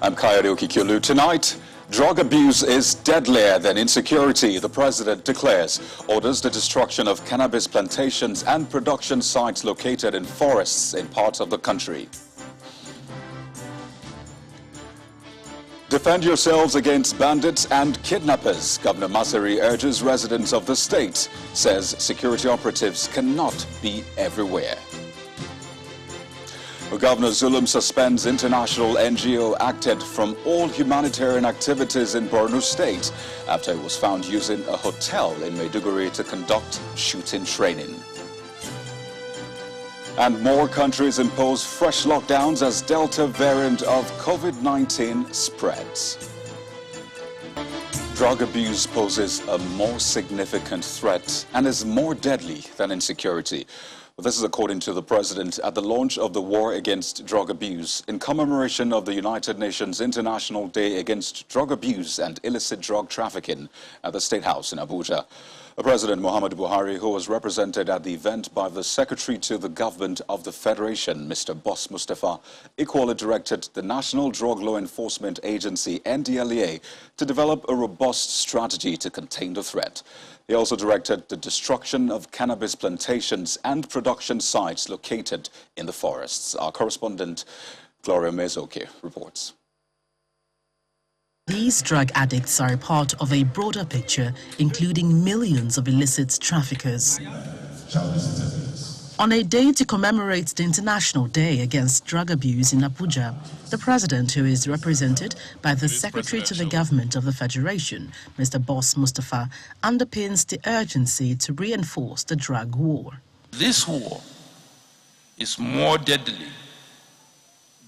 I'm Kayode Okikiolu. Tonight, drug abuse is deadlier than insecurity, the president declares. Orders the destruction of cannabis plantations and production sites located in forests in parts of the country. Defend yourselves against bandits and kidnappers. Governor Masari urges residents of the state, says security operatives cannot be everywhere. Governor Zulum suspends international NGO acted from all humanitarian activities in Borno State after it was found using a hotel in Maiduguri to conduct shooting training. And more countries impose fresh lockdowns as Delta variant of COVID-19 spreads. Drug abuse poses a more significant threat and is more deadly than insecurity. This is according to the president at the launch of the War Against Drug Abuse in commemoration of the United Nations International Day Against Drug Abuse and Illicit Drug Trafficking at the State House in Abuja. President Muhammadu Buhari, who was represented at the event by the Secretary to the Government of the Federation, Mr. Boss Mustafa, equally directed the National Drug Law Enforcement Agency, NDLEA, to develop a robust strategy to contain the threat. He also directed the destruction of cannabis plantations and production sites located in the forests. Our correspondent, Gloria Mezoke, reports. These drug addicts are a part of a broader picture, including millions of illicit traffickers. On a day to commemorate the International Day Against Drug Abuse in Abuja, the president, who is represented by the Secretary to the Government of the Federation, Mr. Boss Mustafa, underpins the urgency to reinforce the drug war. This war is more deadly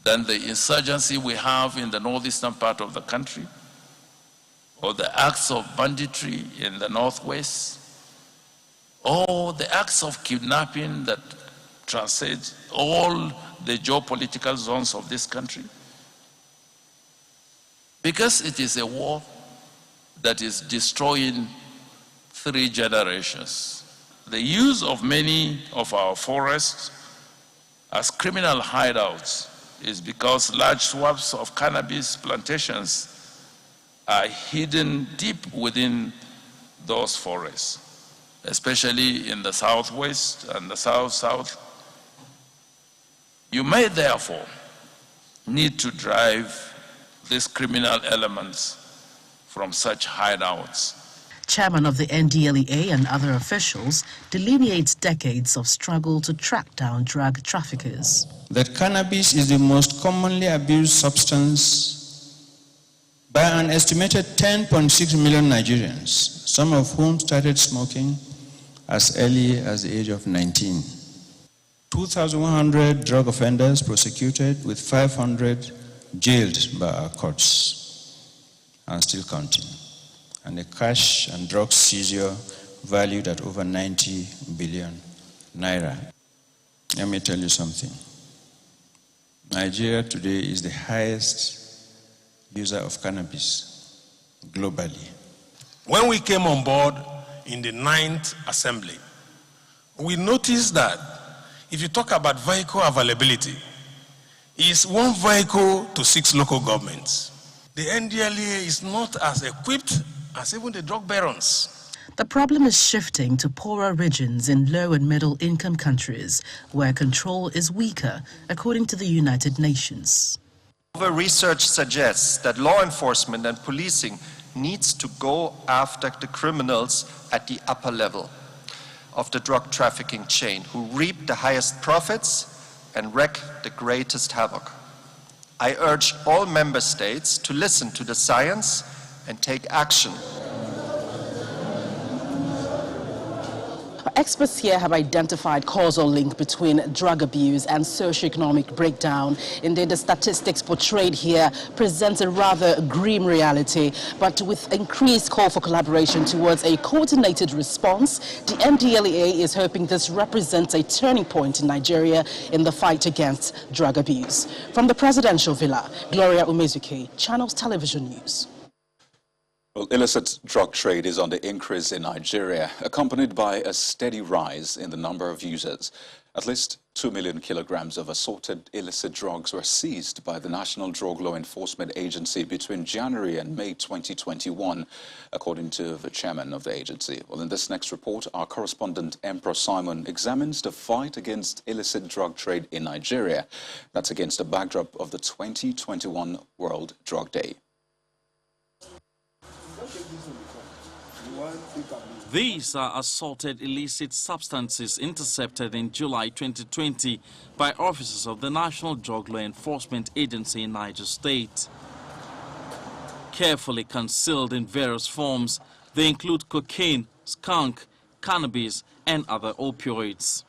than the insurgency we have in the northeastern part of the country, or the acts of banditry in the northwest, or the acts of kidnapping that transcend all the geopolitical zones of this country. Because it is a war that is destroying 3 generations. The use of many of our forests as criminal hideouts is because large swaths of cannabis plantations are hidden deep within those forests, especially in the southwest and the south-south. You may therefore need to drive these criminal elements from such hideouts. Chairman of the NDLEA and other officials delineates decades of struggle to track down drug traffickers. That cannabis is the most commonly abused substance by an estimated 10.6 million Nigerians, some of whom started smoking as early as the age of 19. 2,100 drug offenders prosecuted, with 500 jailed by our courts, and still counting. And a cash and drug seizure valued at over 90 billion naira. Let me tell you something. Nigeria today is the highest user of cannabis globally. When we came on board in the 9th Assembly, we noticed that if you talk about vehicle availability, it's 1 vehicle to 6 local governments. The NDLEA is not as equipped as even the drug barons. The problem is shifting to poorer regions in low and middle income countries where control is weaker, according to the United Nations. Research suggests that law enforcement and policing needs to go after the criminals at the upper level of the drug trafficking chain, who reap the highest profits and wreak the greatest havoc. I urge all member states to listen to the science and take action. Experts here have identified causal link between drug abuse and socioeconomic breakdown. Indeed, the statistics portrayed here present a rather grim reality, but with increased call for collaboration towards a coordinated response, the NDLEA is hoping this represents a turning point in Nigeria in the fight against drug abuse. From the Presidential Villa, Gloria Umezuki, Channels Television News. Well, illicit drug trade is on the increase in Nigeria, accompanied by a steady rise in the number of users. At least 2 million kilograms of assorted illicit drugs were seized by the National Drug Law Enforcement Agency between January and May 2021, according to the chairman of the agency. Well, in this next report, our correspondent Emperor Simon examines the fight against illicit drug trade in Nigeria. That's against the backdrop of the 2021 World Drug Day. These are assorted illicit substances intercepted in July 2020 by officers of the National Drug Law Enforcement Agency in Niger State. Carefully concealed in various forms, they include cocaine, skunk, cannabis, and other opioids.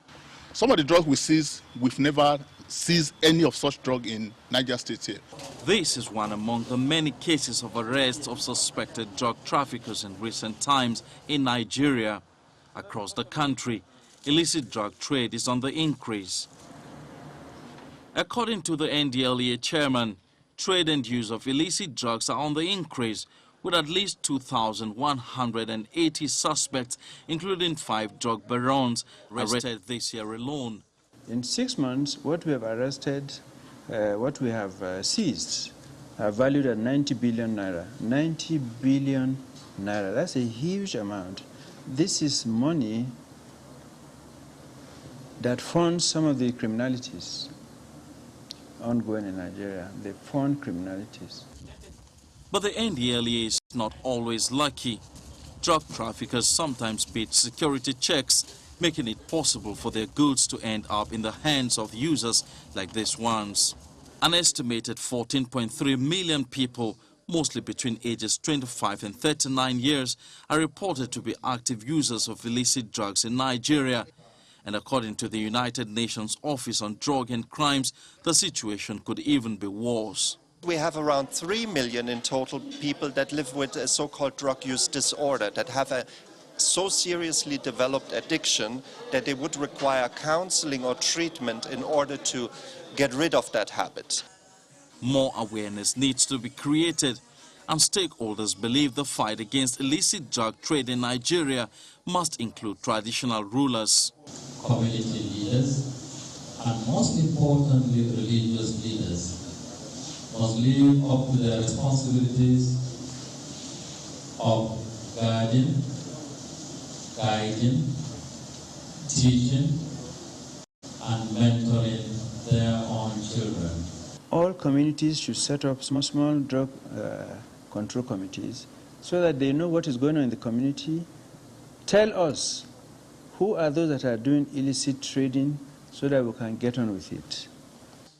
Some of the drugs we seize, we've never seized any of such drug in Niger State here. This is one among the many cases of arrests of suspected drug traffickers in recent times in Nigeria. Across the country, illicit drug trade is on the increase. According to the NDLEA chairman, trade and use of illicit drugs are on the increase, with at least 2,180 suspects, including 5 drug barons, arrested this year alone. In 6 months, what we have arrested, what we have seized, are valued at 90 billion naira. 90 billion naira, that's a huge amount. This is money that funds some of the criminalities ongoing in Nigeria. They fund criminalities. But the NDLEA is not always lucky. Drug traffickers sometimes beat security checks, making it possible for their goods to end up in the hands of users like these ones. An estimated 14.3 million people, mostly between ages 25 and 39 years, are reported to be active users of illicit drugs in Nigeria. And according to the United Nations Office on Drug and Crimes, the situation could even be worse. We have around 3 million in total people that live with a so-called drug use disorder, that have a so seriously developed addiction that they would require counseling or treatment in order to get rid of that habit. More awareness needs to be created, and stakeholders believe the fight against illicit drug trade in Nigeria must include traditional rulers, community leaders, and most importantly, religious leaders must live up to their responsibilities of guarding, guiding, teaching, and mentoring their own children. All communities should set up small drug control committees so that they know what is going on in the community. Tell us who are those that are doing illicit trading so that we can get on with it.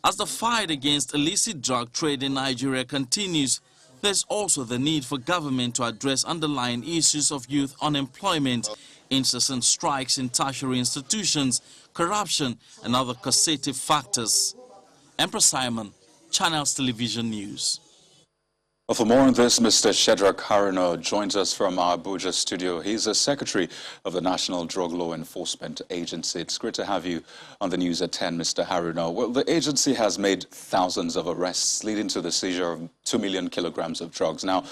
As the fight against illicit drug trade in Nigeria continues, there's also the need for government to address underlying issues of youth unemployment, incessant strikes in tertiary institutions, corruption, and other causative factors. Emperor Simon, Channels Television News. Well, for more on this, Mr. Shedrack Haruna joins us from our Abuja studio. He's the Secretary of the National Drug Law Enforcement Agency. It's great to have you on the news at 10, Mr. Haruna. Well, the agency has made thousands of arrests, leading to the seizure of 2 million kilograms of drugs. Now,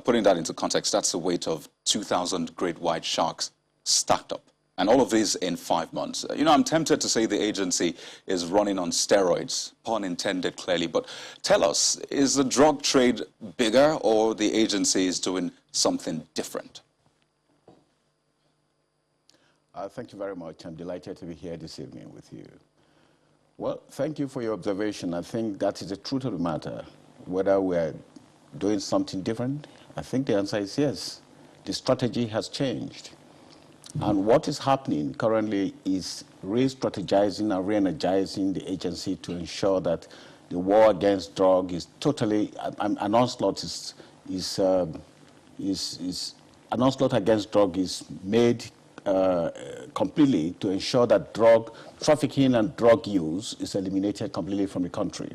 putting that into context, that's the weight of 2,000 great white sharks stacked up. And all of these in 5 months. You know, I'm tempted to say the agency is running on steroids, pun intended clearly, but tell us, is the drug trade bigger or the agency is doing something different? Thank you very much. I'm delighted to be here this evening with you. Well, thank you for your observation. I think that is the truth of the matter. Whether we're doing something different, I think the answer is yes. The strategy has changed. And what is happening currently is re-strategizing and re-energizing the agency to ensure that the war against drug is totally, an onslaught an onslaught against drug is made completely to ensure that drug trafficking and drug use is eliminated completely from the country.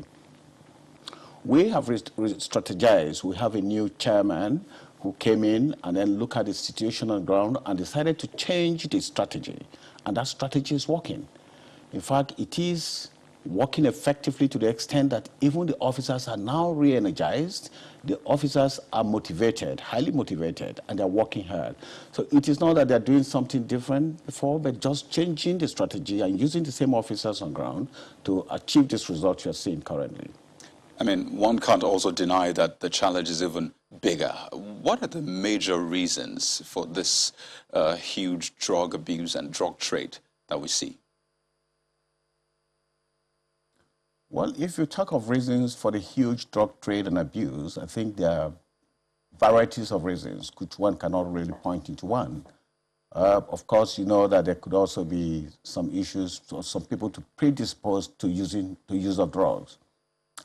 We have re-strategized. We have a new chairman who came in and then looked at the situation on the ground and decided to change the strategy. And that strategy is working. In fact, it is working effectively to the extent that even the officers are now re-energized. The officers are motivated, highly motivated, and they're working hard. So it is not that they're doing something different before, but just changing the strategy and using the same officers on ground to achieve this result you're seeing currently. I mean, one can't also deny that the challenge is even bigger. What are the major reasons for this huge drug abuse and drug trade that we see? Well, if you talk of reasons for the huge drug trade and abuse, I think there are varieties of reasons, which one cannot really point into one. Of course, you know that there could also be some issues for some people to predispose to use of drugs.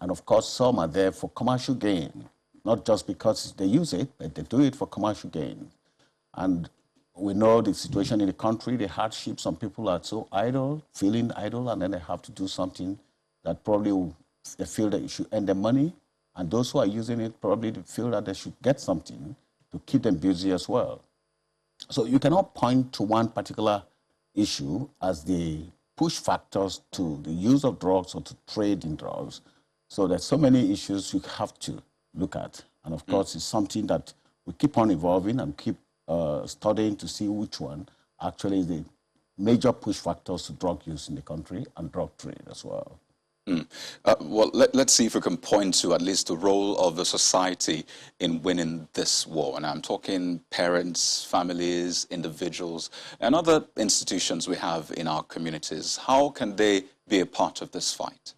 And of course, some are there for commercial gain, not just because they use it, but they do it for commercial gain. And we know the situation in the country, the hardship. Some people are so idle, feeling idle, and then they have to do something that probably they feel that you should earn their money. And those who are using it probably feel that they should get something to keep them busy as well. So you cannot point to one particular issue as the push factors to the use of drugs or to trade in drugs. So there's so many issues you have to look at. And of course, it's something that we keep on evolving and keep studying to see which one actually is the major push factors to drug use in the country and drug trade as well. Well, let's see if we can point to at least the role of the society in winning this war. And I'm talking parents, families, individuals, and other institutions we have in our communities. How can they be a part of this fight?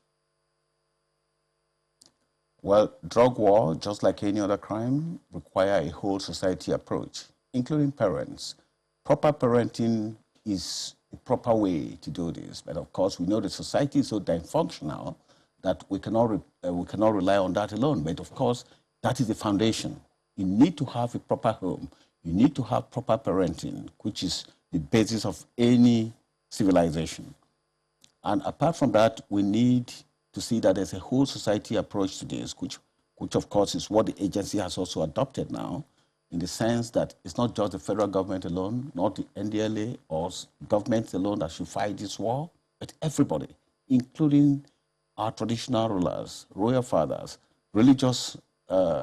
Well, drug war, just like any other crime, require a whole society approach, including parents. Proper parenting is a proper way to do this. But of course, we know the society is so dysfunctional that we cannot rely on that alone. But of course, that is the foundation. You need to have a proper home. You need to have proper parenting, which is the basis of any civilization. And apart from that, we need to see that there's a whole society approach to this, which of course is what the agency has also adopted now, in the sense that it's not just the federal government alone, not the NDLA or governments alone that should fight this war, but everybody, including our traditional rulers, royal fathers, religious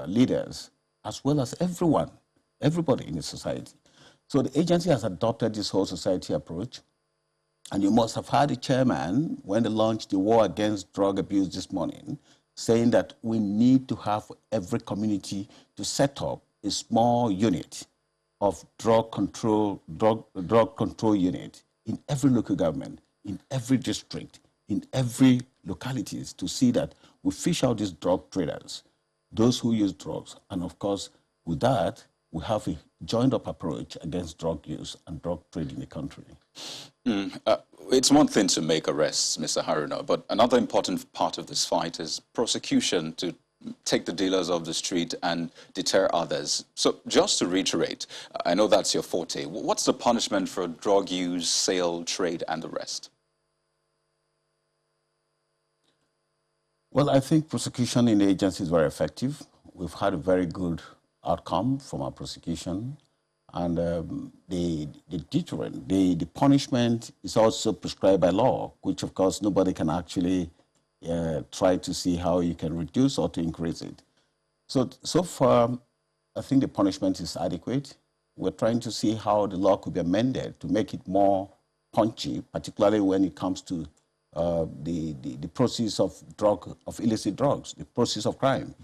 leaders, as well as everybody in the society. So the agency has adopted this whole society approach. And you must have heard the chairman, when they launched the war against drug abuse this morning, saying that we need to have every community to set up a small unit of drug control unit in every local government, in every district, in every localities, to see that we fish out these drug traders, those who use drugs. And of course, with that, we have a joined-up approach against drug use and drug trade in the country. It's one thing to make arrests, Mr. Haruna, but another important part of this fight is prosecution, to take the dealers off the street and deter others. So just to reiterate, I know that's your forte. What's the punishment for drug use, sale, trade, and arrest? Well, I think prosecution in the agency is very effective. We've had a very good outcome from our prosecution. And the deterrent, the punishment is also prescribed by law, which of course nobody can actually try to see how you can reduce or to increase it. So far, I think the punishment is adequate. We're trying to see how the law could be amended to make it more punchy, particularly when it comes to the process of illicit drugs, the process of crime.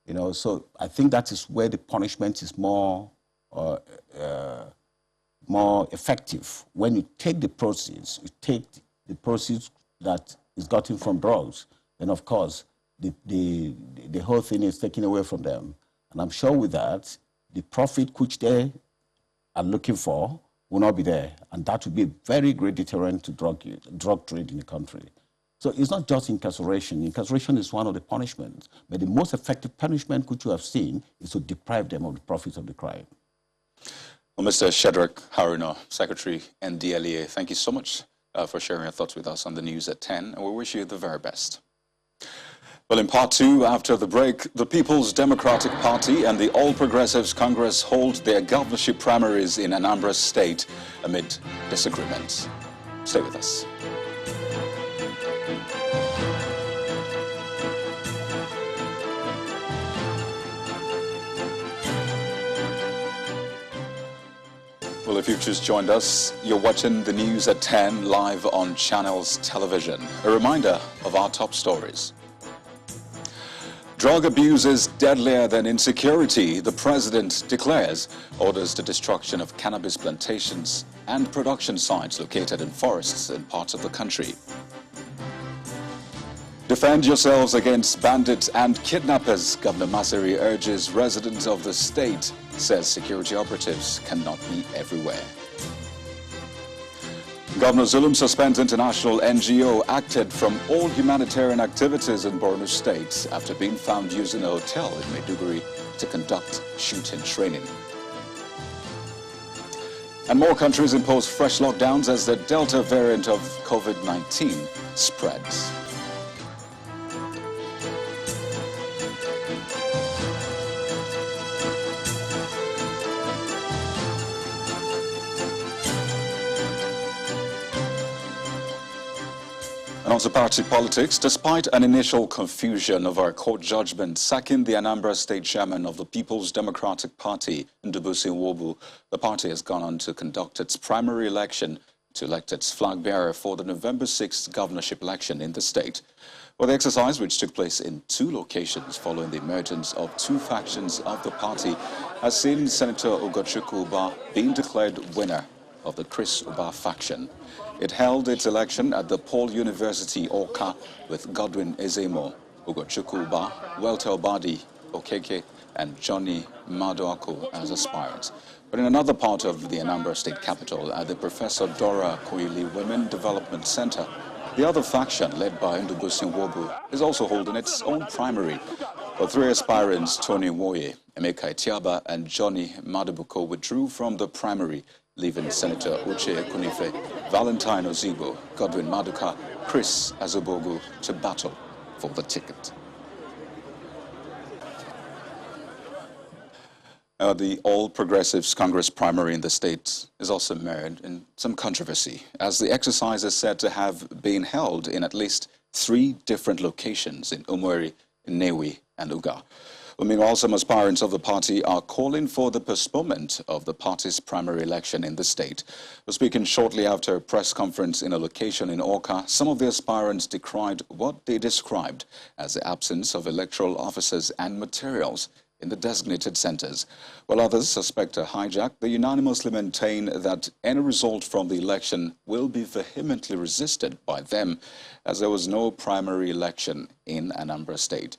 You know, so I think that is where the punishment is more effective. When you take the proceeds, that is gotten from drugs, then of course the whole thing is taken away from them. And I'm sure with that, the profit which they are looking for will not be there. And that would be a very great deterrent to drug trade in the country. So it's not just incarceration. Incarceration is one of the punishments, but the most effective punishment which you have seen is to deprive them of the profits of the crime. Well, Mr. Shedrack Haruna, Secretary NDLEA, thank you so much for sharing your thoughts with us on the news at 10, and we wish you the very best. Well, in part two, after the break, the People's Democratic Party and the All Progressives Congress hold their governorship primaries in Anambra State amid disagreements. Stay with us. Well, if you've just joined us, you're watching the news at 10 live on Channels Television. A reminder of our top stories. Drug abuse is deadlier than insecurity, the president declares. Orders the destruction of cannabis plantations and production sites located in forests in parts of the country. Defend yourselves against bandits and kidnappers, Governor Masari urges residents of the state, says security operatives cannot be everywhere. Governor Zulum suspends international NGO acted from all humanitarian activities in Borno State after being found using a hotel in Maiduguri to conduct shooting training. And more countries impose fresh lockdowns as the Delta variant of COVID-19 spreads. And also party politics, despite an initial confusion over a court judgment sacking the Anambra State chairman of the People's Democratic Party, Ndubuisi Nwobu, the party has gone on to conduct its primary election to elect its flag bearer for the November 6th governorship election in the state. Well, the exercise, which took place in 2 locations following the emergence of 2 factions of the party, has seen Senator Ugochukwu Ubah being declared winner of the Chris Ubah faction. It held its election at the Paul University, Awka, with Godwin Ezemo, Ugochukwu Ubah, Welter Obadi, Okeke, and Johnny Maduaku as aspirants. But in another part of the Anambra State capital, at the Professor Dora Koili Women Development Center, the other faction, led by Ndubuisi Nwobu, is also holding its own primary. The 3 aspirants, Tony Nwoye, Emeka Itiaba, and Johnny Madubuko, withdrew from the primary, leaving Senator Uche Kunife, Valentine Ozigbo, Godwin Maduka, Chris Azubogu to battle for the ticket. The All Progressives Congress primary in the state is also mired in some controversy, as the exercise is said to have been held in at least 3 different locations in Umueri, Nnewi, and Uga. Well, meanwhile, some aspirants of the party are calling for the postponement of the party's primary election in the state. Speaking shortly after a press conference in a location in Awka, some of the aspirants decried what they described as the absence of electoral officers and materials in the designated centers, while others suspect a hijack. They unanimously maintain that any result from the election will be vehemently resisted by them, as there was no primary election in Anambra State.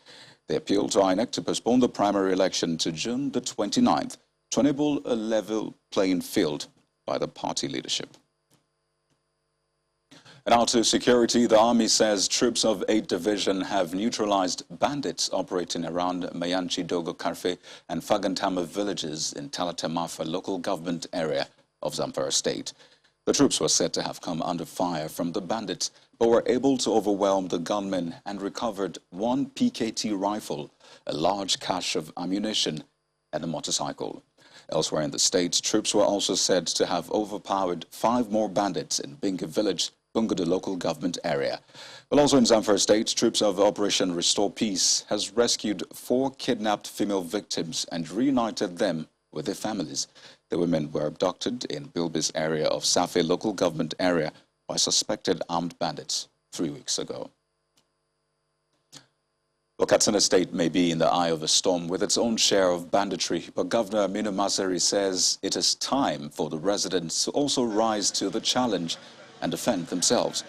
They appealed to INEC to postpone the primary election to June the 29th to enable a level playing field by the party leadership. And now to security, the Army says troops of 8 Division have neutralized bandits operating around Mayanchi Dogo Karfe and Fagantama villages in Talatamafa local government area of Zamfara State. The troops were said to have come under fire from the bandits, but were able to overwhelm the gunmen and recovered 1 PKT rifle, a large cache of ammunition, and a motorcycle. Elsewhere in the state, troops were also said to have overpowered 5 more bandits in Binga village, Bungudu local government area. Well, also in Zamfara State, troops of Operation Restore Peace has rescued 4 kidnapped female victims and reunited them with their families. The women were abducted in Bilbis area of Safe local government area by suspected armed bandits 3 weeks ago. Well, Katsina State may be in the eye of a storm with its own share of banditry, but Governor Aminu Masari says it is time for the residents to also rise to the challenge and defend themselves.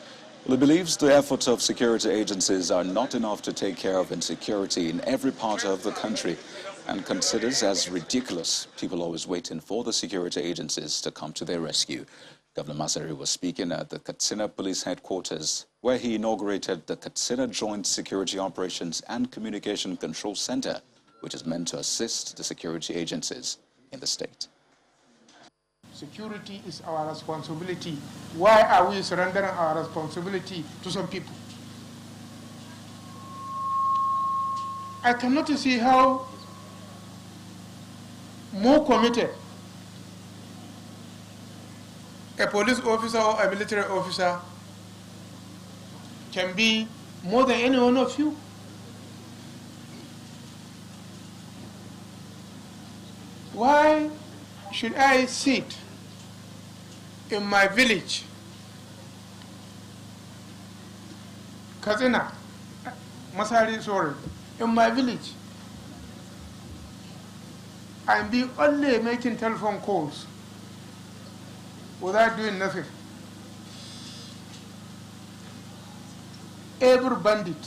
Well, he believes the efforts of security agencies are not enough to take care of insecurity in every part of the country, and considers as ridiculous people always waiting for the security agencies to come to their rescue. Governor Masari was speaking at the Katsina Police Headquarters, where he inaugurated the Katsina Joint Security Operations and Communication Control Center, which is meant to assist the security agencies in the state. Security is our responsibility. Why are we surrendering our responsibility to some people? I cannot see how more committed a police officer or a military officer can be more than any one of you. Why should I sit in my village, Kazina, Masari, sorry, in my village, I'm be only making telephone calls without doing nothing. Every bandit,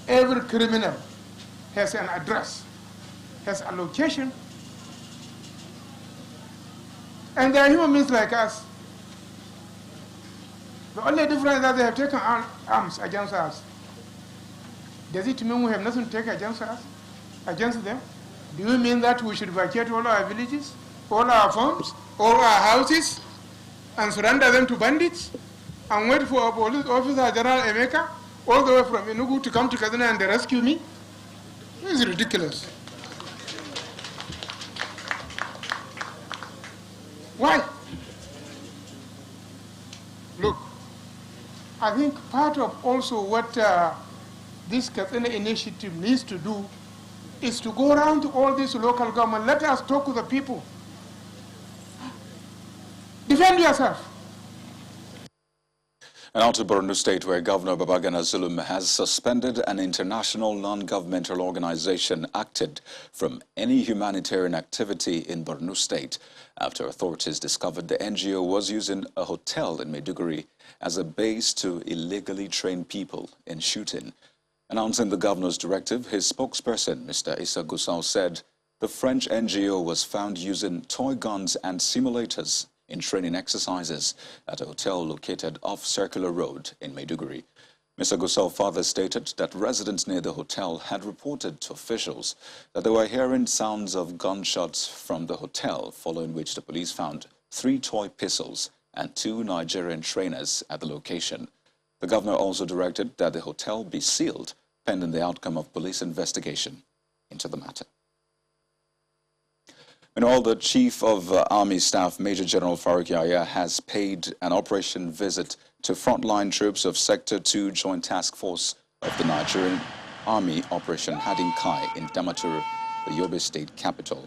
every criminal has an address, has a location, and they are human beings like us. The only difference is that they have taken arms against us. Does it mean we have nothing to take against us, against them? Do you mean that we should vacate all our villages, all our farms, all our houses, and surrender them to bandits, and wait for a police officer, General Emeka, all the way from Enugu to come to Kaduna and rescue me? This is ridiculous. Why? Look, I think part of also what this Katsina initiative needs to do is to go around to all these local government. Let us talk to the people. Defend yourself. And out to Borno State, where Governor Babagana Zulum has suspended an international non-governmental organization acted from any humanitarian activity in Borno State after authorities discovered the NGO was using a hotel in Maiduguri as a base to illegally train people in shooting. Announcing the governor's directive, his spokesperson, Mr. Issa Gusau, said the French NGO was found using toy guns and simulators in training exercises at a hotel located off Circular Road in Maiduguri. Mr. Gusau further stated that residents near the hotel had reported to officials that they were hearing sounds of gunshots from the hotel, following which the police found 3 toy pistols and 2 Nigerian trainers at the location. The governor also directed that the hotel be sealed pending the outcome of police investigation into the matter. Meanwhile, the Chief of Army Staff, Major General Farouk Yahya, has paid an operation visit to frontline troops of Sector 2 Joint Task Force of the Nigerian Army Operation Hadinkai in Damaturu, the Yobe State capital.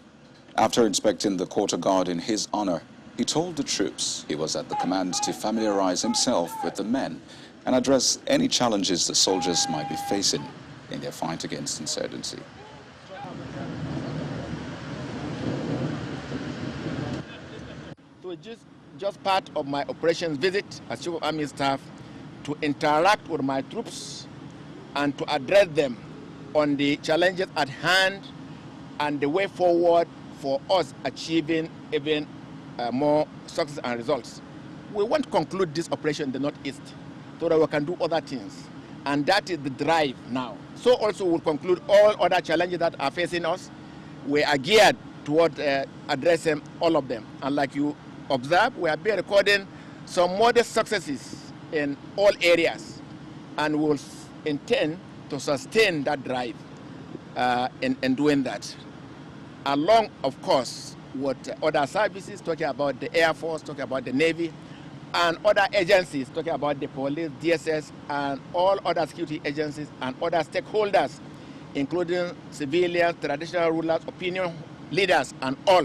After inspecting the quarter guard in his honor, he told the troops he was at the command to familiarize himself with the men and address any challenges the soldiers might be facing in their fight against insurgency. So just part of my operations visit as Chief of Army Staff to interact with my troops and to address them on the challenges at hand and the way forward for us achieving even more success and results. We want to conclude this operation in the Northeast so that we can do other things. And that is the drive now. So also we'll conclude all other challenges that are facing us. We are geared toward addressing all of them. And like you observe, we have been recording some modest successes in all areas. And we'll intend to sustain that drive in doing that. Along, of course, with other services, talking about the Air Force, talking about the Navy, and other agencies, talking about the police, DSS, and all other security agencies and other stakeholders, including civilians, traditional rulers, opinion leaders, and all.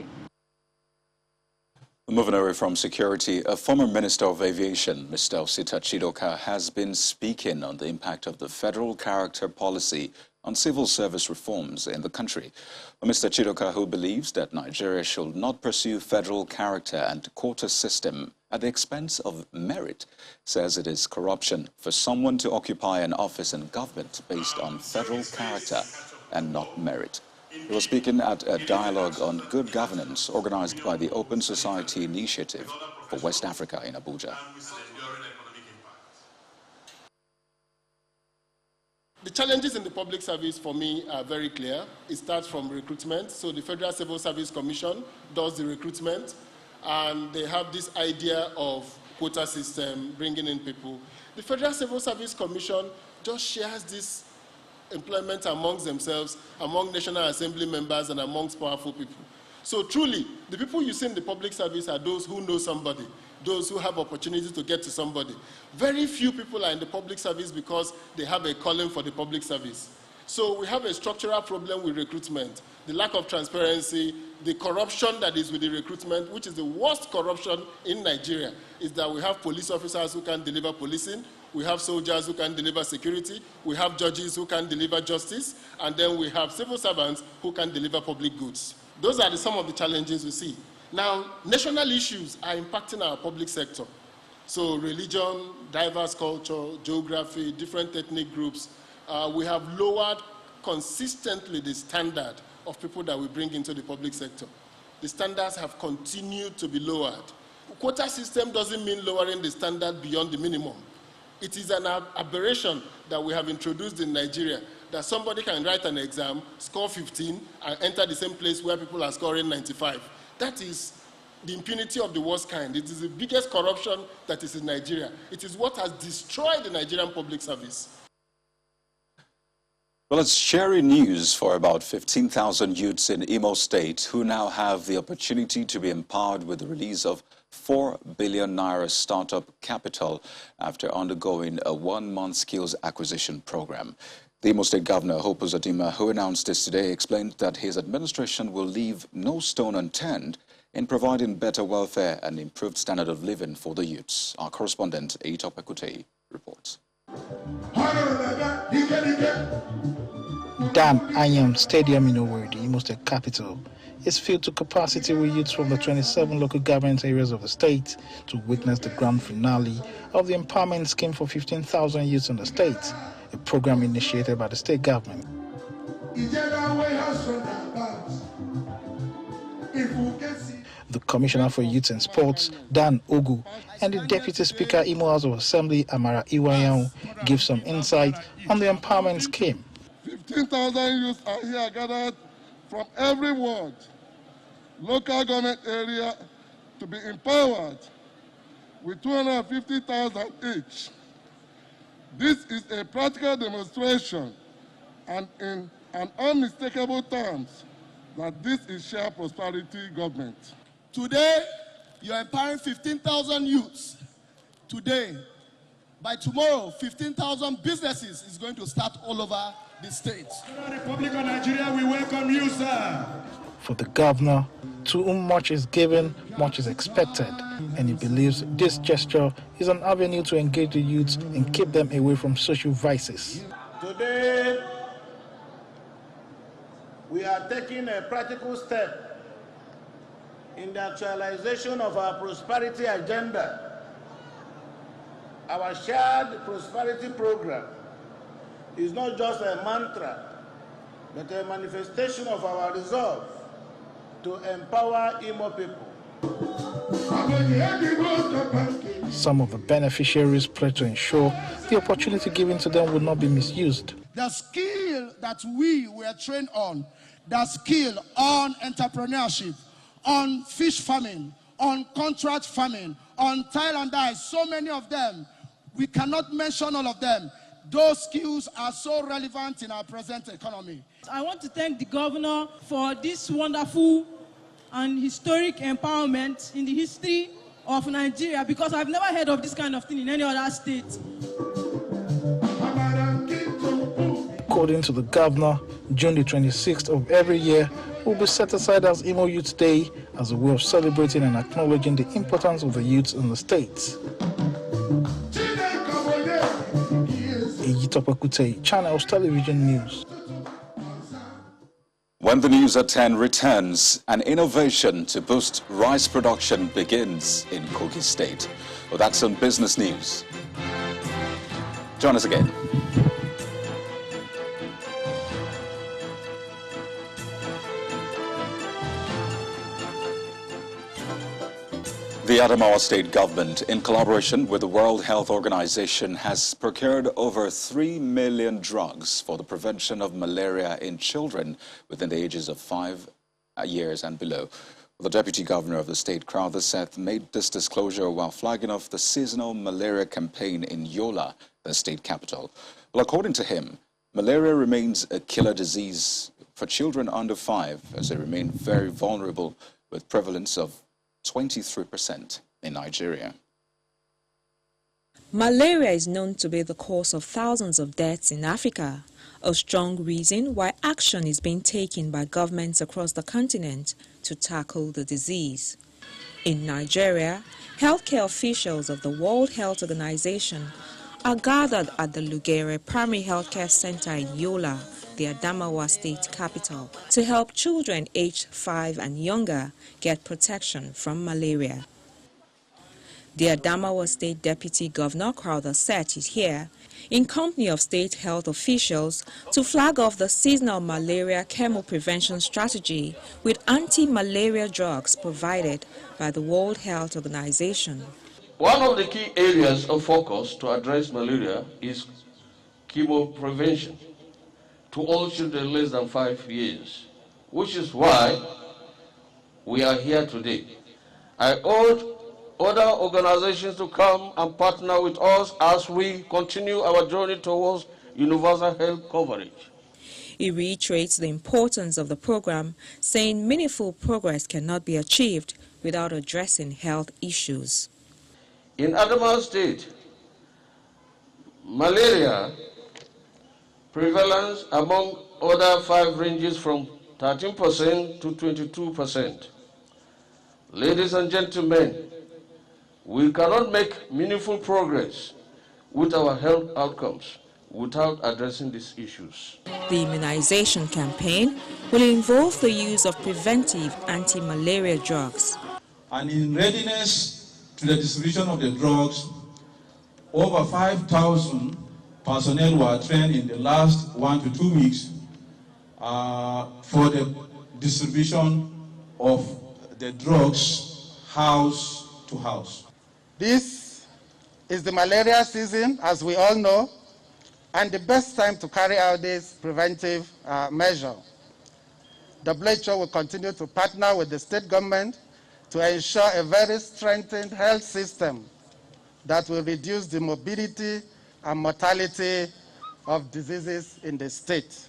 Moving away from security, a former Minister of Aviation, Mr. Osita Chidoka, has been speaking on the impact of the federal character policy on civil service reforms in the country. Mr. Chidoka, who believes that Nigeria should not pursue federal character and quota system at the expense of merit, says it is corruption for someone to occupy an office in government based on federal character and not merit. He was speaking at a dialogue on good governance organized by the Open Society Initiative for West Africa in Abuja. The challenges in the public service for me are very clear. It starts from recruitment. So the Federal Civil Service Commission does the recruitment, and they have this idea of quota system, bringing in people. The Federal Civil Service Commission just shares this employment amongst themselves, among National Assembly members and amongst powerful people. So truly, the people you see in the public service are those who know somebody, those who have opportunities to get to somebody. Very few people are in the public service because they have a calling for the public service. So we have a structural problem with recruitment. the lack of transparency, the corruption that is with the recruitment, which is the worst corruption in Nigeria, is that we have police officers who can deliver policing, we have soldiers who can deliver security, we have judges who can deliver justice, and then we have civil servants who can deliver public goods. Those are some of the challenges we see. Now, national issues are impacting our public sector. So religion, diverse culture, geography, different ethnic groups, we have lowered consistently the standard of people that we bring into the public sector. The standards have continued to be lowered. Quota system doesn't mean lowering the standard beyond the minimum. It is an aberration that we have introduced in Nigeria, that somebody can write an exam, score 15, and enter the same place where people are scoring 95. That is the impunity of the worst kind. It is the biggest corruption that is in Nigeria. It is what has destroyed the Nigerian public service. Well, it's cheery news for about 15,000 youths in Imo State who now have the opportunity to be empowered with the release of 4 billion naira startup capital after undergoing a one-month skills acquisition program. The Imo State Governor, Hope Uzodinma, who announced this today, explained that his administration will leave no stone unturned in providing better welfare and improved standard of living for the youths. Our correspondent, Aitop Ekute, reports. Dan Anyam Stadium in Owerri, the Imo State capital, is filled to capacity with youths from the 27 local government areas of the state to witness the grand finale of the empowerment scheme for 15,000 youths in the state, a program initiated by the state government. The Commissioner for Youth and Sports, Dan Ogu, and the Deputy Speaker, Imo House of Assembly, Amara Iwayan, give some insight on the empowerment scheme. 15,000 youths are here gathered from every ward, local government area, to be empowered with 250,000 each. This is a practical demonstration and in an unmistakable terms that this is shared prosperity government. Today, you're empowering 15,000 youths. Today, by tomorrow, 15,000 businesses is going to start all over the state. Republic of Nigeria, we welcome you, sir. For the governor, to whom much is given, much is expected, and he believes this gesture is an avenue to engage the youths and keep them away from social vices. Today, we are taking a practical step in the actualization of our prosperity agenda. Our shared prosperity program is not just a mantra, but a manifestation of our resolve to empower Imo people. Some of the beneficiaries pledge to ensure the opportunity given to them will not be misused. The skill that we were trained on, the skill on entrepreneurship, on fish farming, on contract farming, on tile and dye, so many of them, we cannot mention all of them. Those skills are so relevant in our present economy. I want to thank the governor for this wonderful and historic empowerment in the history of Nigeria, because I've never heard of this kind of thing in any other state. According to the governor, June the 26th of every year will be set aside as Imo Youth Day as a way of celebrating and acknowledging the importance of the youths in the state. Aitop Ekute, Channels Television News. When the news at 10 returns, an innovation to boost rice production begins in Kogi State. Well, that's on Business News. Join us again. The Adamawa State Government, in collaboration with the World Health Organization, has procured over 3 million drugs for the prevention of malaria in children within the ages of 5 years and below. The Deputy Governor of the state, Crowther Seth, made this disclosure while flagging off the seasonal malaria campaign in Yola, the state capital. Well, according to him, malaria remains a killer disease for children under 5, as they remain very vulnerable, with prevalence of 23% in Nigeria. Malaria is known to be the cause of thousands of deaths in Africa. a strong reason why action is being taken by governments across the continent to tackle the disease. In Nigeria, healthcare officials of the World Health Organization are gathered at the Lugere Primary Healthcare Center in Yola, the Adamawa state capital, to help children aged 5 and younger get protection from malaria. The Adamawa State Deputy Governor Crowther Seth is here in company of state health officials to flag off the seasonal malaria chemo prevention strategy with anti-malaria drugs provided by the World Health Organization. One of the key areas of focus to address malaria is chemo prevention to all children less than 5 years, which is why we are here today. I urge other organizations to come and partner with us as we continue our journey towards universal health coverage. He reiterates the importance of the program, saying meaningful progress cannot be achieved without addressing health issues. In Adamawa State, malaria prevalence among other 5 ranges from 13% to 22%. Ladies and gentlemen, we cannot make meaningful progress with our health outcomes without addressing these issues. The immunization campaign will involve the use of preventive anti-malaria drugs. And in readiness to the distribution of the drugs, over 5,000 personnel were trained in the last 1 to 2 weeks for the distribution of the drugs house to house. This is the malaria season, as we all know, and the best time to carry out this preventive measure. WHO will continue to partner with the state government to ensure a very strengthened health system that will reduce the morbidity and mortality of diseases in the state.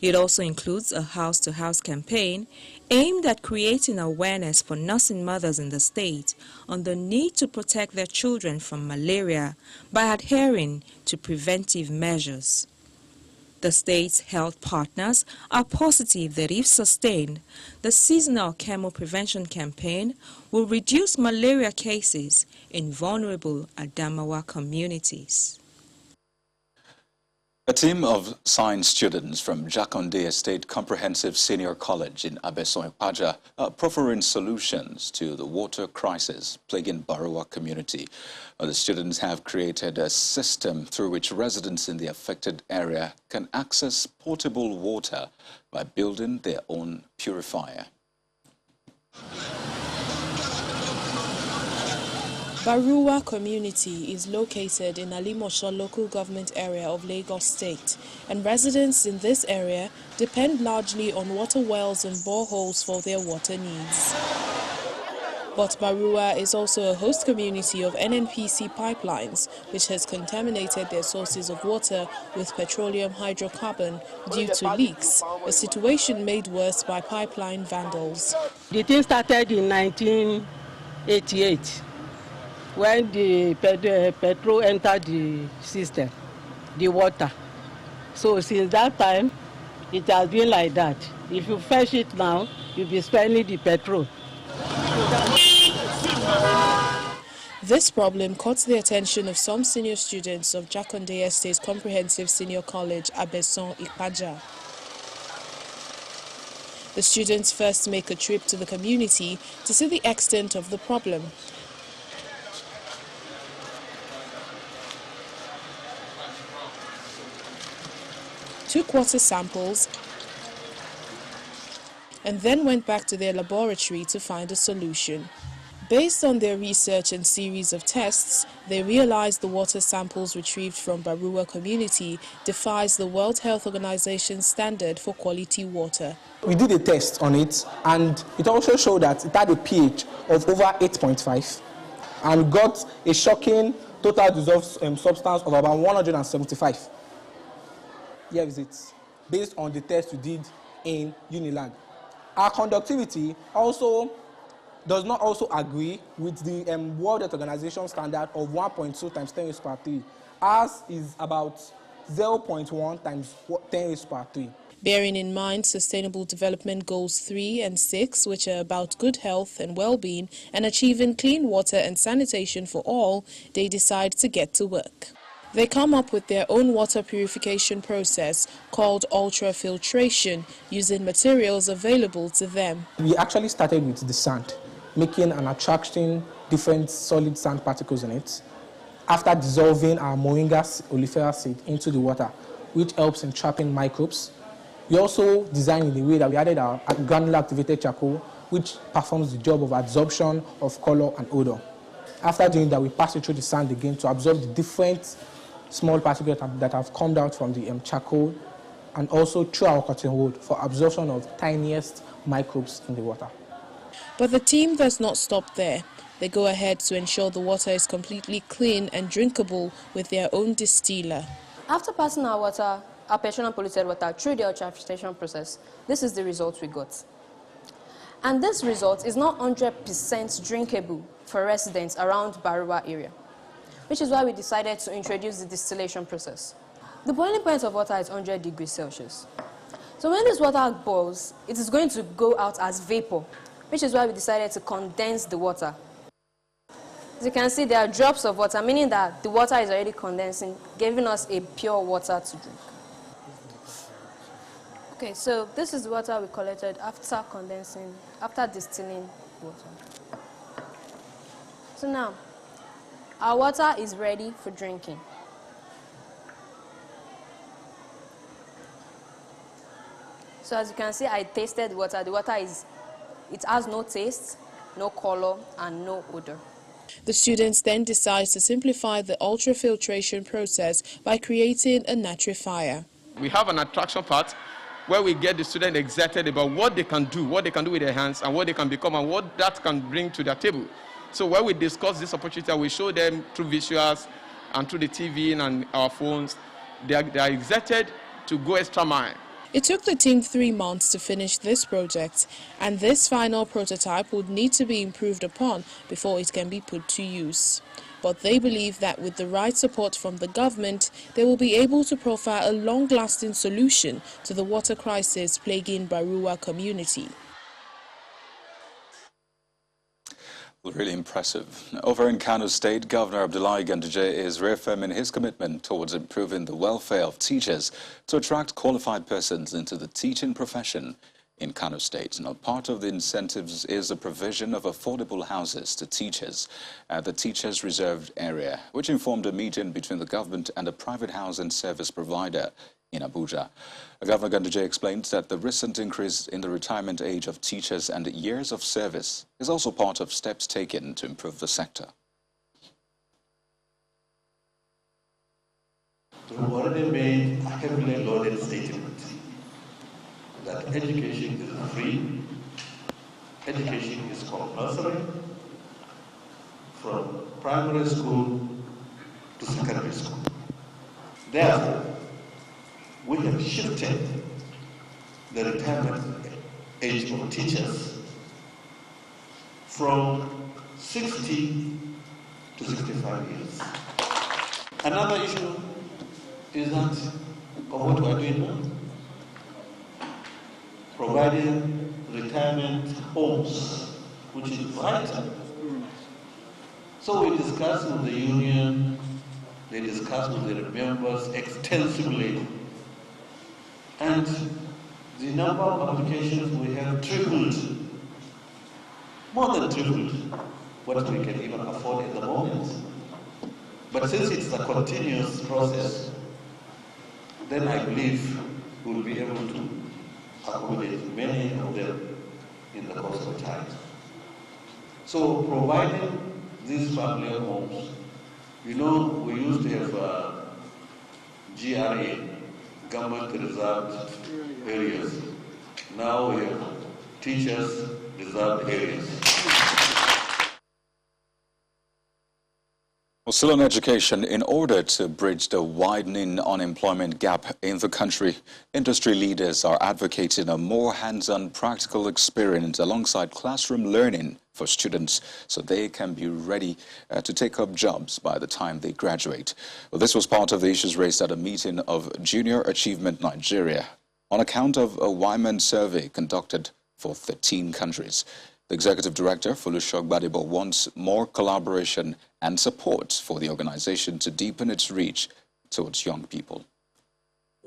It also includes a house-to-house campaign aimed at creating awareness for nursing mothers in the state on the need to protect their children from malaria by adhering to preventive measures. The state's health partners are positive that if sustained, the seasonal chemo prevention campaign will reduce malaria cases in vulnerable Adamawa communities. A team of science students from Jakonde State Comprehensive Senior College in Abeson-Ipaja are proffering solutions to the water crisis plaguing Baruwa community. The students have created a system through which residents in the affected area can access potable water by building their own purifier. Baruwa community is located in Alimosho local government area of Lagos State, and residents in this area depend largely on water wells and boreholes for their water needs. But Baruwa is also a host community of NNPC pipelines, which has contaminated their sources of water with petroleum hydrocarbon due to leaks, a situation made worse by pipeline vandals. The thing started in 1988. When the petrol entered the system, the water. So since that time, it has been like that. If you fetch it now, you'll be spending the petrol. This problem caught the attention of some senior students of Jakonde State Comprehensive Senior College, Abeson-Ipaja. The students first make a trip to the community to see the extent of the problem. Took water samples, and then went back to their laboratory to find a solution. Based on their research and series of tests, they realized the water samples retrieved from Baruwa community defies the World Health Organization standard for quality water. We did a test on it, and it also showed that it had a pH of over 8.5 and got a shocking total dissolved substance of about 175. Here is it, based on the test we did in Unilag. Our conductivity also does not also agree with the World Health Organization standard of 1.2 times 10 raised to the power 3. Ours is about 0.1 times 10 raised power 3. Bearing in mind Sustainable Development Goals 3 and 6, which are about good health and well-being and achieving clean water and sanitation for all, they decide to get to work. They come up with their own water purification process called ultrafiltration, using materials available to them. We actually started with the sand, making and attracting different solid sand particles in it. After dissolving our moringa oleifera seed into the water, which helps in trapping microbes. We also designed in a way that we added our granular activated charcoal, which performs the job of absorption of color and odor. After doing that, we pass it through the sand again to absorb the different small particles that have come out from the charcoal, and also through our cotton wool for absorption of tiniest microbes in the water. But the team does not stop there. They go ahead to ensure the water is completely clean and drinkable with their own distiller. After passing our water, our petroleum polluted water, through the ultrafiltration process, this is the result we got. And this result is not 100% drinkable for residents around Baruwa area, which is why we decided to introduce the distillation process. The boiling point of water is 100 degrees Celsius. So when this water boils, it is going to go out as vapor, which is why we decided to condense the water. As you can see, there are drops of water, meaning that the water is already condensing, giving us a pure water to drink. Okay, so this is the water we collected after condensing, after distilling water. So now, our water is ready for drinking. So as you can see, I tasted the water. The water it has no taste, no color, and no odor. The students then decide to simplify the ultrafiltration process by creating a natrifier. We have an attraction part where we get the students excited about what they can do with their hands and what they can become and what that can bring to their table. So when we discuss this opportunity, we show them through visuals and through the TV and our phones. They are excited to go extra mile. It took the team 3 months to finish this project, and this final prototype would need to be improved upon before it can be put to use. But they believe that with the right support from the government, they will be able to provide a long-lasting solution to the water crisis plaguing Baruwa community. Really impressive. Over in Kano State, Governor Abdullahi Ganduje is reaffirming his commitment towards improving the welfare of teachers to attract qualified persons into the teaching profession in Kano State. Now, part of the incentives is the provision of affordable houses to teachers at the Teachers Reserved Area, which informed a meeting between the government and a private housing service provider in Abuja. Governor Ganduje explained that the recent increase in the retirement age of teachers and years of service is also part of steps taken to improve the sector. We've already made a heavily loaded statement that education is free, education is compulsory from primary school to secondary school. Therefore, we have shifted the retirement age of teachers from 60 to 65 years. Another issue is that of what we are doing now, providing retirement homes, which is vital. So we discussed with the union, they discussed with the members extensively, and the number of applications we have tripled, more than tripled what we can even afford at the moment. But since it's a continuous process, then I believe we'll be able to accommodate many of them in the course of time. So providing these family homes, you know, we used to have GRA, government reserved areas. Now we have teachers reserved areas. Still on education, in order to bridge the widening unemployment gap in the country, industry leaders are advocating a more hands-on practical experience alongside classroom learning for students so they can be ready to take up jobs by the time they graduate. Well, this was part of the issues raised at a meeting of Junior Achievement Nigeria on account of a Wyman survey conducted for 13 countries. The Executive Director, Folúṣọ́ Gbádébọ̀, wants more collaboration and support for the organization to deepen its reach towards young people.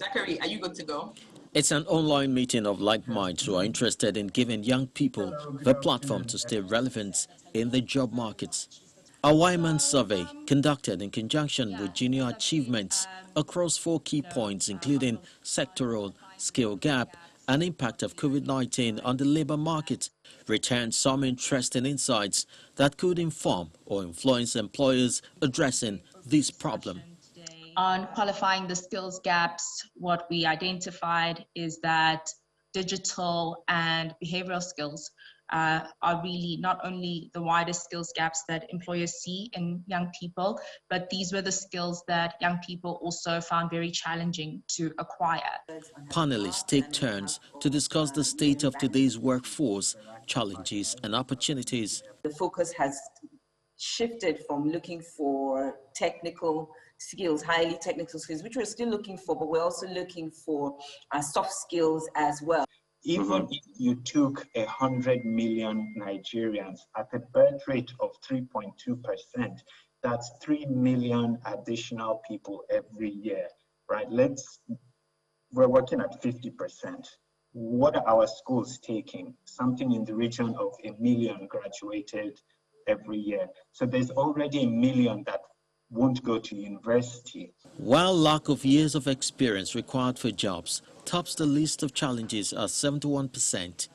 Zachary, are you good to go? It's an online meeting of like minds who are interested in giving young people the platform to stay relevant in the job markets. A Wyman survey conducted in conjunction with Junior Achievements across 4 key points, including sectoral, skill gap, and impact of COVID-19 on the labor market, returned some interesting insights that could inform or influence employers addressing this problem. On qualifying the skills gaps, what we identified is that digital and behavioral skills are really not only the widest skills gaps that employers see in young people, but these were the skills that young people also found very challenging to acquire. Panelists take turns to discuss the state of today's workforce, challenges and opportunities. The focus has shifted from looking for technical skills, highly technical skills, which we're still looking for, but we're also looking for soft skills as well. Even if you took 100 million Nigerians at a birth rate of 3.2%, that's 3 million additional people every year, right? We're working at 50%. What are our schools taking? Something in the region of 1 million graduated every year. So there's already 1 million that won't go to university. While lack of years of experience required for jobs tops the list of challenges at 71%,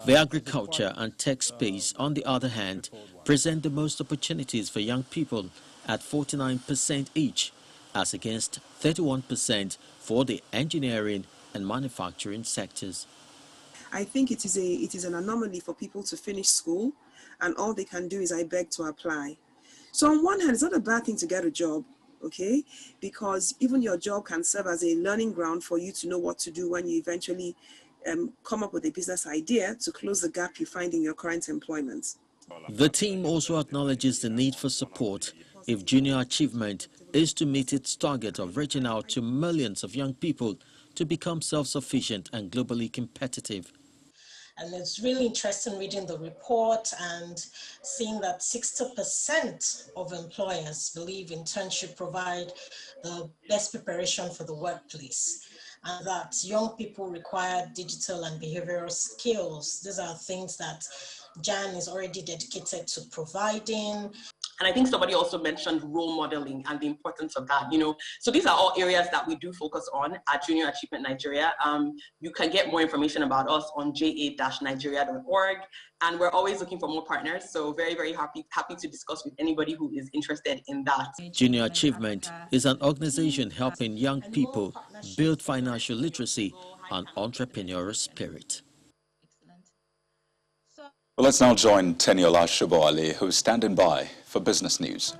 the agriculture and tech space, on the other hand, present the most opportunities for young people at 49% each, as against 31% for the engineering and manufacturing sectors. I think it is an anomaly for people to finish school and all they can do is I beg to apply. So on one hand, it's not a bad thing to get a job, okay? Because even your job can serve as a learning ground for you to know what to do when you eventually come up with a business idea to close the gap you find in your current employment. The team also acknowledges the need for support if Junior Achievement is to meet its target of reaching out to millions of young people to become self-sufficient and globally competitive. And it's really interesting reading the report and seeing that 60% of employers believe internship provide the best preparation for the workplace, and that young people require digital and behavioral skills. These are things that Jan is already dedicated to providing. And I think somebody also mentioned role modeling and the importance of that, So these are all areas that we do focus on at Junior Achievement Nigeria. You can get more information about us on ja-nigeria.org. And we're always looking for more partners. So very, very happy to discuss with anybody who is interested in that. Junior Achievement is an organization helping young people build financial literacy and entrepreneurial spirit. Well, let's now join Teniola Shoboale, who's standing by for business news.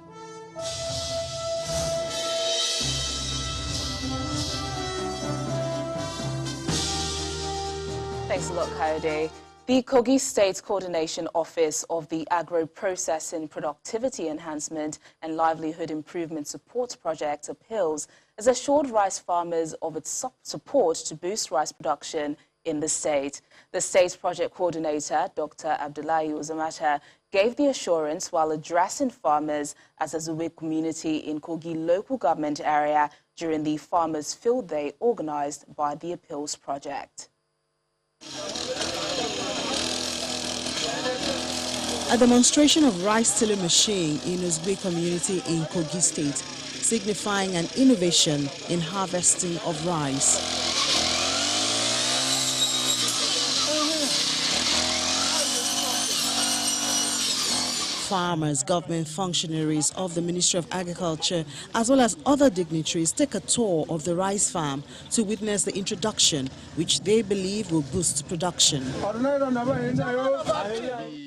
Thanks a lot, Kayode. The Kogi State Coordination Office of the Agro-Processing Productivity Enhancement and Livelihood Improvement Support Project appeals has assured rice farmers of its support to boost rice production in the state. The state's project coordinator, Dr. Abdullahi Uzamata, gave the assurance while addressing farmers at a Zube community in Kogi local government area during the Farmers' Field Day organized by the Appeals Project. A demonstration of rice tilling machine in Uzbe community in Kogi State, signifying an innovation in harvesting of rice. Farmers, government functionaries of the Ministry of Agriculture, as well as other dignitaries, take a tour of the rice farm to witness the introduction, which they believe will boost production.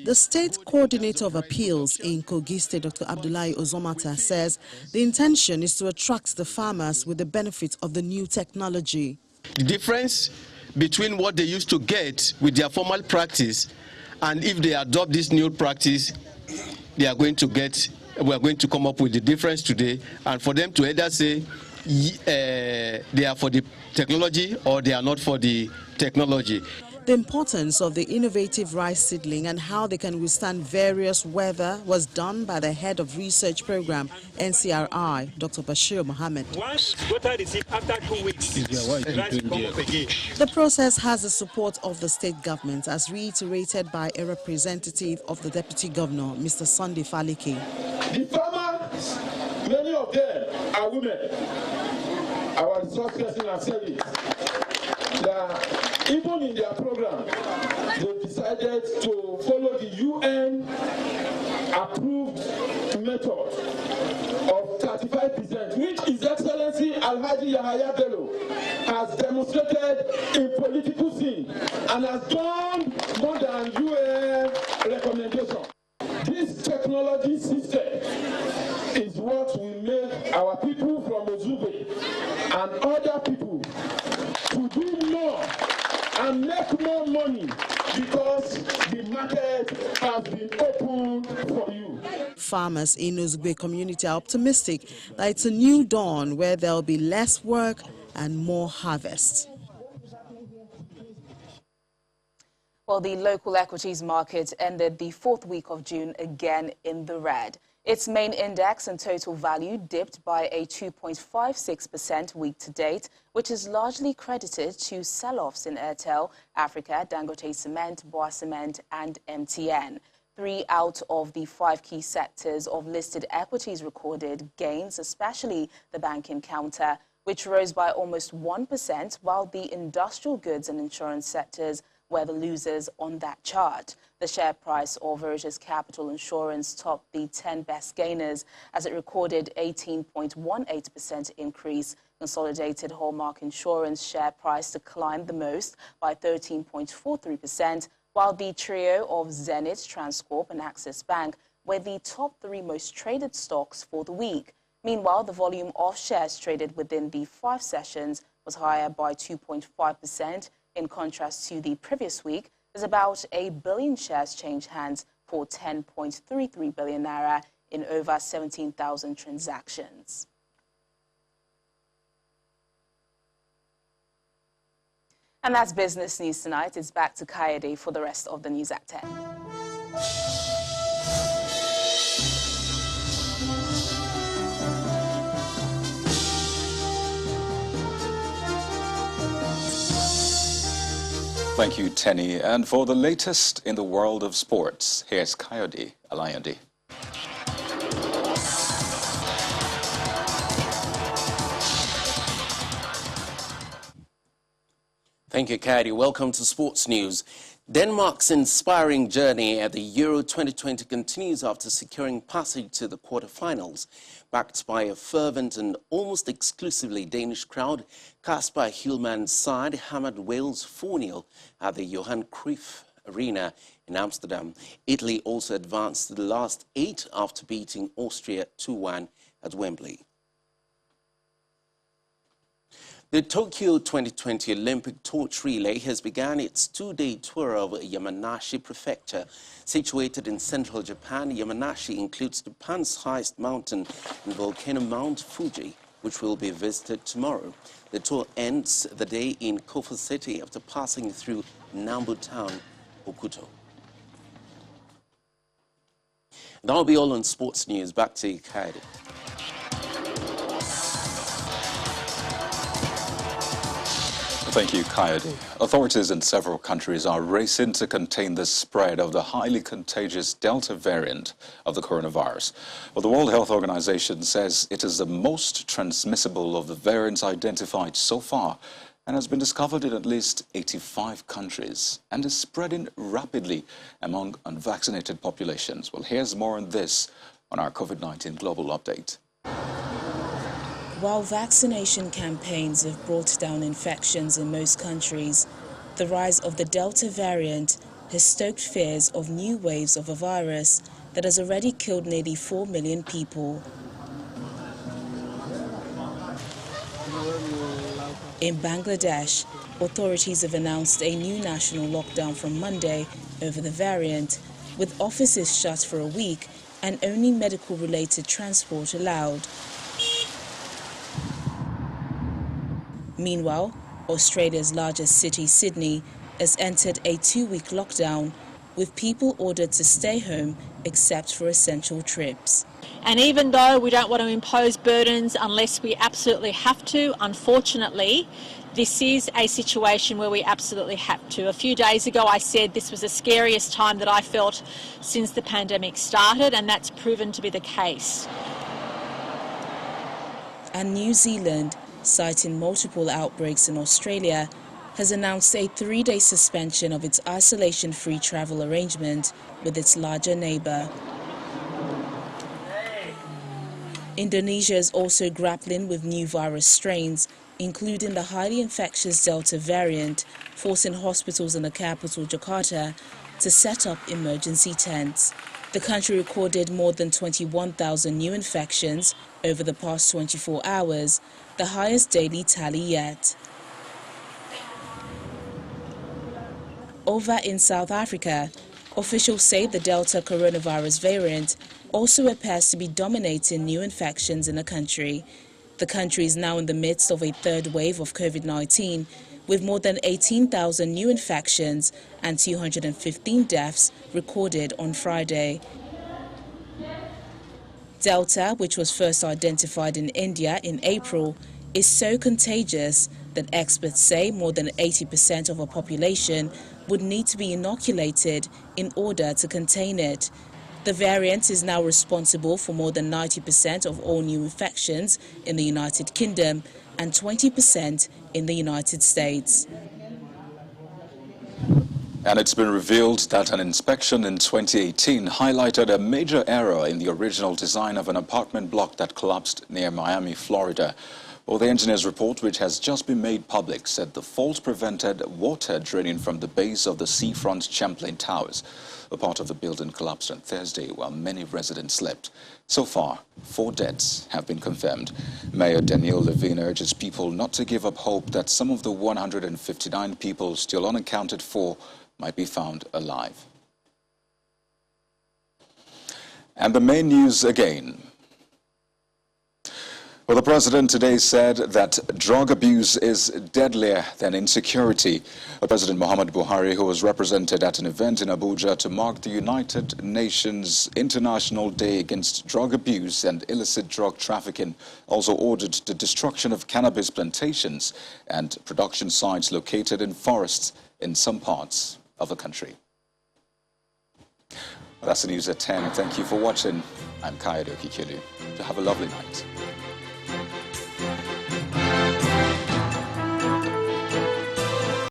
The State Coordinator of Appeals in Kogi State, Dr. Abdullahi Ozomata, says the intention is to attract the farmers with the benefits of the new technology. The difference between what they used to get with their formal practice and if they adopt this new practice, we are going to come up with the difference today, and for them to either say they are for the technology or they are not for the technology. The importance of the innovative rice seedling and how they can withstand various weather was done by the head of research program, NCRI, Dr. Bashir Mohammed. Once water is after 2 weeks, the process has the support of the state government, as reiterated by a representative of the Deputy Governor, Mr. Sunday Falike. The farmers, many of them are women. Our resource person has said it. Even in their program, they decided to follow the UN-approved method of 35%, which His Excellency Alhaji Yahaya Bello has demonstrated in political scene and has done more than UN recommendation. This technology system is what will make our people from Ozube and other people to do more and make more money, because the market has been open for you. Farmers in Ozugbe community are optimistic that it's a new dawn where there will be less work and more harvest. Well, the local equities market ended the fourth week of June again in the red. Its main index and total value dipped by a 2.56% week to date, which is largely credited to sell-offs in Airtel, Africa, Dangote Cement, Boa Cement and MTN. 3 out of the 5 key sectors of listed equities recorded gains, especially the banking counter, which rose by almost 1%, while the industrial goods and insurance sectors were the losers on that chart. The share price of Verges Capital Insurance topped the 10 best gainers as it recorded 18.18% increase. Consolidated Hallmark Insurance share price declined the most by 13.43%, while the trio of Zenith, Transcorp and Axis Bank were the top 3 most traded stocks for the week. Meanwhile, the volume of shares traded within the 5 sessions was higher by 2.5%. In contrast to the previous week, there's about 1 billion shares changed hands for 10.33 billion naira in over 17,000 transactions. And that's business news tonight. It's back to Kayode for the rest of the news at 10. Thank you, Tenny. And for the latest in the world of sports, here's Kayode Alayande. Thank you, Kayode. Welcome to Sports News. Denmark's inspiring journey at the Euro 2020 continues after securing passage to the quarterfinals. Backed by a fervent and almost exclusively Danish crowd, Kasper Hjulmand's side hammered Wales 4-0 at the Johan Cruyff Arena in Amsterdam. Italy also advanced to the last 8 after beating Austria 2-1 at Wembley. The Tokyo 2020 Olympic torch relay has begun its 2-day tour of Yamanashi Prefecture. Situated in central Japan, Yamanashi includes Japan's highest mountain and volcano Mount Fuji, which will be visited tomorrow. The tour ends the day in Kofu City after passing through Nambu town, Okuto. That'll be all on sports news. Back to you, Kayode. Thank you, Kayode. Authorities in several countries are racing to contain the spread of the highly contagious Delta variant of the coronavirus. Well, the World Health Organization says it is the most transmissible of the variants identified so far and has been discovered in at least 85 countries and is spreading rapidly among unvaccinated populations. Well, here's more on this on our COVID-19 Global Update. While vaccination campaigns have brought down infections in most countries, the rise of the Delta variant has stoked fears of new waves of a virus that has already killed nearly 4 million people. In Bangladesh, authorities have announced a new national lockdown from Monday over the variant, with offices shut for a week and only medical-related transport allowed. Meanwhile, Australia's largest city, Sydney, has entered a 2-week lockdown, with people ordered to stay home except for essential trips. And even though we don't want to impose burdens unless we absolutely have to, unfortunately, this is a situation where we absolutely have to. A few days ago I said this was the scariest time that I felt since the pandemic started, and that's proven to be the case. And New Zealand, citing multiple outbreaks in Australia, has announced a 3-day suspension of its isolation-free travel arrangement with its larger neighbour. Indonesia is also grappling with new virus strains, including the highly infectious Delta variant, forcing hospitals in the capital, Jakarta, to set up emergency tents. The country recorded more than 21,000 new infections over the past 24 hours, the highest daily tally yet. Over in South Africa, officials say the Delta coronavirus variant also appears to be dominating new infections in the country. The country is now in the midst of a third wave of COVID-19, with more than 18,000 new infections and 215 deaths recorded on Friday. Delta, which was first identified in India in April, is so contagious that experts say more than 80% of our population would need to be inoculated in order to contain it. The variant is now responsible for more than 90% of all new infections in the United Kingdom and 20% in the United States. And it's been revealed that an inspection in 2018 highlighted a major error in the original design of an apartment block that collapsed near Miami, Florida. Well, the engineer's report, which has just been made public, said the fault prevented water draining from the base of the seafront Champlain Towers. A part of the building collapsed on Thursday while many residents slept. So far, 4 deaths have been confirmed. Mayor Daniel Levine urges people not to give up hope that some of the 159 people still unaccounted for might be found alive. And the main news again. Well, the president today said that drug abuse is deadlier than insecurity. President Muhammadu Buhari, who was represented at an event in Abuja to mark the United Nations International Day Against Drug Abuse and Illicit Drug Trafficking, also ordered the destruction of cannabis plantations and production sites located in forests in some parts of the country. Well, that's the news at 10. Thank you for watching. I'm Kayode Okikelu. Have a lovely night.